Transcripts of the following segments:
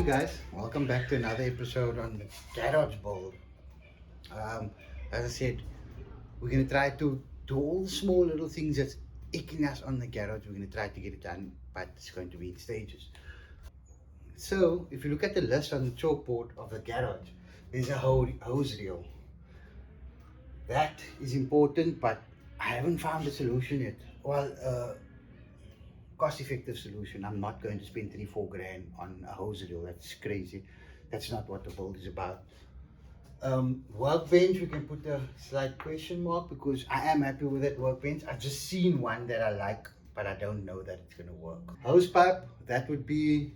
guys, welcome back to another episode on the garage build. As I said, we're going to try to do all the small little things that's icking us on the garage. We're going to try to get it done, but it's going to be in stages. So if you look at the list on the chalkboard of the garage, there's a hose reel. That is important, but I haven't found a solution yet. Well, cost-effective solution. I'm not going to spend 3-4 grand on a hose reel. That's crazy. That's not what the build is about. Workbench, we can put a slight question mark because I am happy with that workbench. I've just seen one that I like, but I don't know that it's going to work. Hose pipe, that would be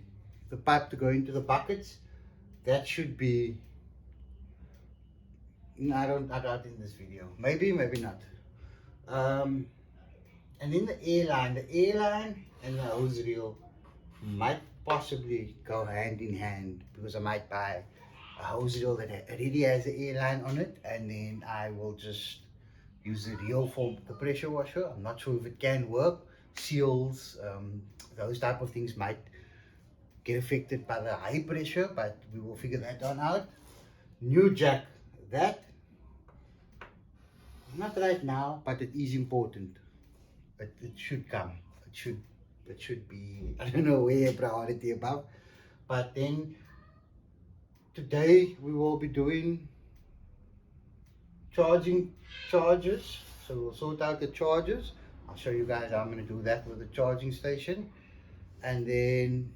the pipe to go into the buckets. That should be, no, I doubt in this video. Maybe not. And then the airline and the hose reel might possibly go hand in hand because I might buy a hose reel that already has the airline on it, and then I will just use the reel for the pressure washer. I'm not sure if it can work. Seals, those type of things might get affected by the high pressure, but we will figure that one out. New jack, that not right now, but it is important. It should come. It should be, I don't know where priority above. But then today we will be doing chargers. So we'll sort out the chargers. I'll show you guys how I'm going to do that with the charging station. And then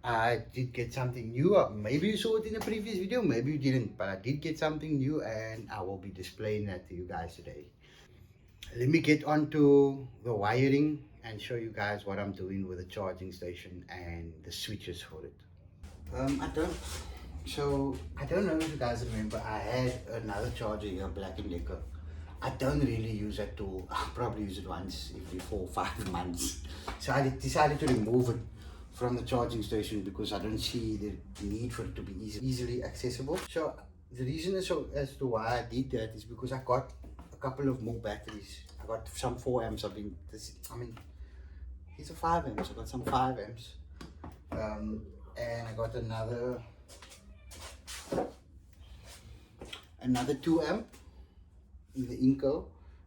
I did get something new. Maybe you saw it in the previous video, maybe you didn't, but I did get something new and I will be displaying that to you guys today. Let me get onto the wiring and show you guys what I'm doing with the charging station and the switches for it. I don't know if you guys remember, I had another charger here, Black & Decker. I don't really use that tool. I'll probably use it once every 4 or 5 months. So I decided to remove it from the charging station because I don't see the need for it to be easily accessible. So the reason as to why I did that is because I got a couple of more batteries. I got some 4 amps. These are 5 amps. I got some 5 amps. And I got another 2 amp in the Inco,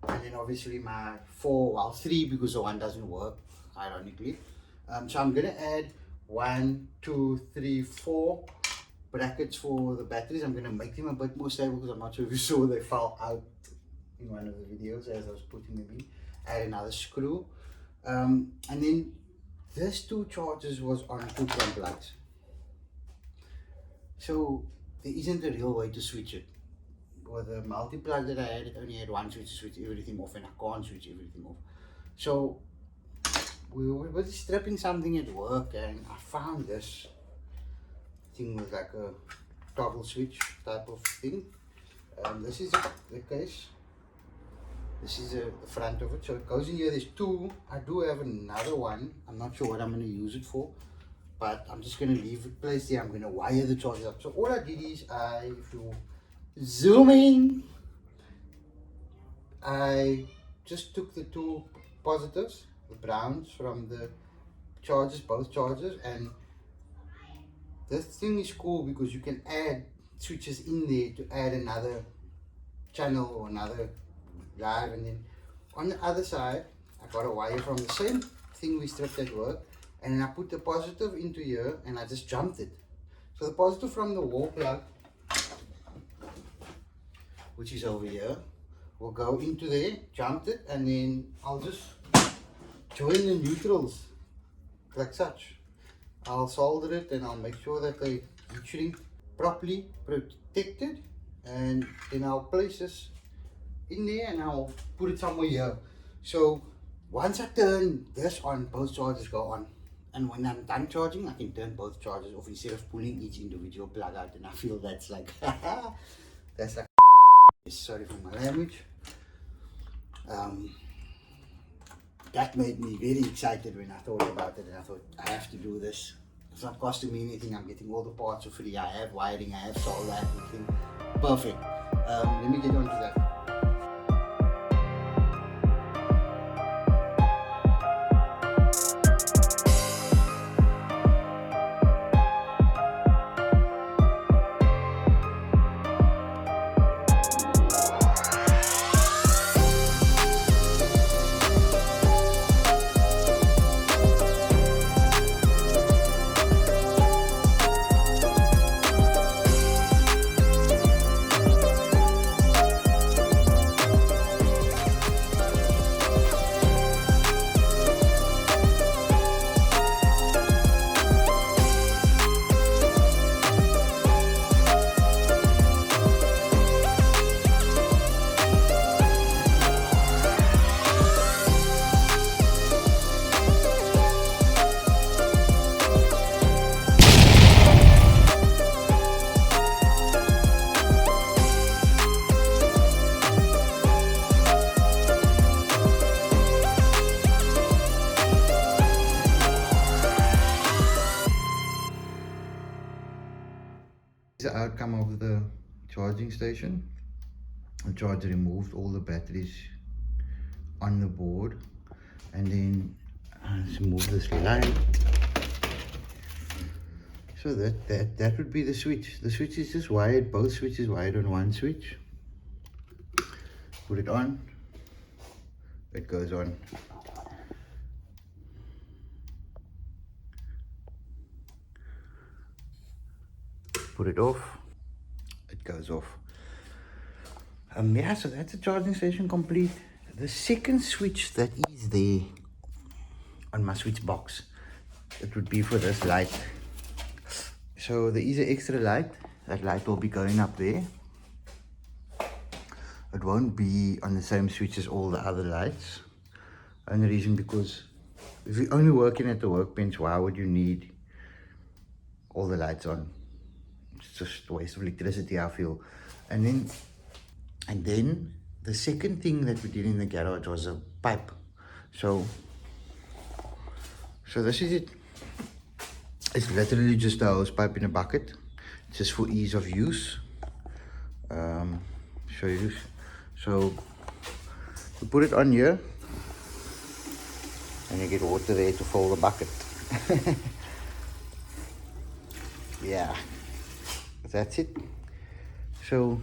and then obviously my 3 because the one doesn't work, ironically. So I'm gonna add 1, 2, 3, 4 brackets for the batteries. I'm gonna make them a bit more stable because I'm not sure if you saw they fell out in one of the videos as I was putting them in. Add another screw, and then this 2 chargers was on 2 plugs. So there isn't a real way to switch it. With the multi-plug that I had, it only had one switch to switch everything off, and I can't switch everything off. So we were stripping something at work and I found this thing with like a toggle switch type of thing. This is the case. This is the front of it. So it goes in here. There's 2. I do have another one. I'm not sure what I'm going to use it for, but I'm just going to leave it placed here. I'm going to wire the charger up. So all I did is if you zoom in, I just took the 2 positives, the browns from the chargers, both chargers, and this thing is cool because you can add switches in there to add another channel or another drive. And then on the other side I got a wire from the same thing we stripped at work, and then I put the positive into here and I just jumped it. So the positive from the wall plug, which is over here, will go into there, jumped it, and then I'll just join the neutrals like such. I'll solder it and I'll make sure that they heat shrink properly protected, and then I'll place this in there and I'll put it somewhere here. So once I turn this on, both chargers go on, and when I'm done charging I can turn both chargers off instead of pulling each individual plug out, and I feel that's like that's like sorry for my language. That made me very excited when I thought about it, and I thought I have to do this. It's not costing me anything. I'm getting all the parts for free. I have wiring, I have solder, everything perfect. Let me get on to that. the outcome of the charging station. The charger removed all the batteries on the board, and then let's move this light. So that would be the switch. The switch is just wired, both switches wired on one switch. Put it on, it goes on. Put it off, it goes off. Yeah, so that's the charging station complete. The second switch that is there on my switch box, it would be for this light. So there is an extra light. That light will be going up there. It won't be on the same switch as all the other lights. Only reason because if you're only working at the workbench, why would you need all the lights on? It's just a waste of electricity, I feel. And then the second thing that we did in the garage was a pipe. So this is it. It's literally just a hose pipe in a bucket, just for ease of use. Show you. So you put it on here, and you get water there to fill the bucket. Yeah, that's it. So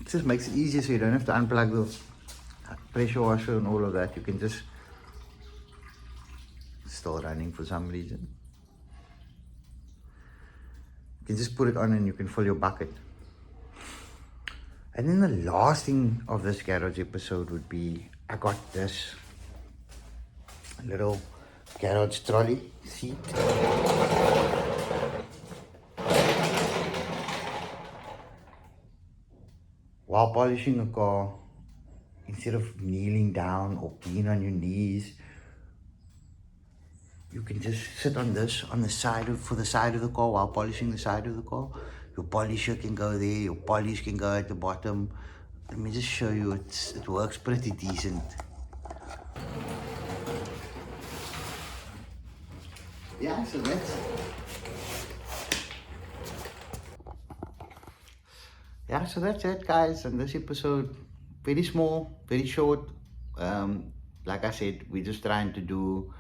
it just makes it easier, so you don't have to unplug the pressure washer and all of that. You can just, still running for some reason. You can just put it on and you can fill your bucket. And then the last thing of this garage episode would be, I got this little garage trolley seat. While polishing a car, instead of kneeling down or being on your knees, you can just sit on this on the side for the side of the car while polishing the side of the car. Your polisher can go there, your polish can go at the bottom. Let me just show you, it works pretty decent. Yeah, so that's it, guys. And this episode, very small, very short. Like I said, we're just trying to do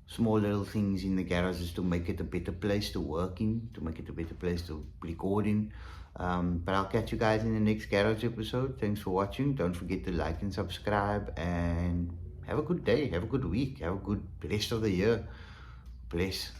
small little things in the garages to make it a better place to work in, to make it a better place to record in. But I'll catch you guys in the next garage episode. Thanks for watching. Don't forget to like and subscribe, and have a good day, have a good week, have a good rest of the year. Bless.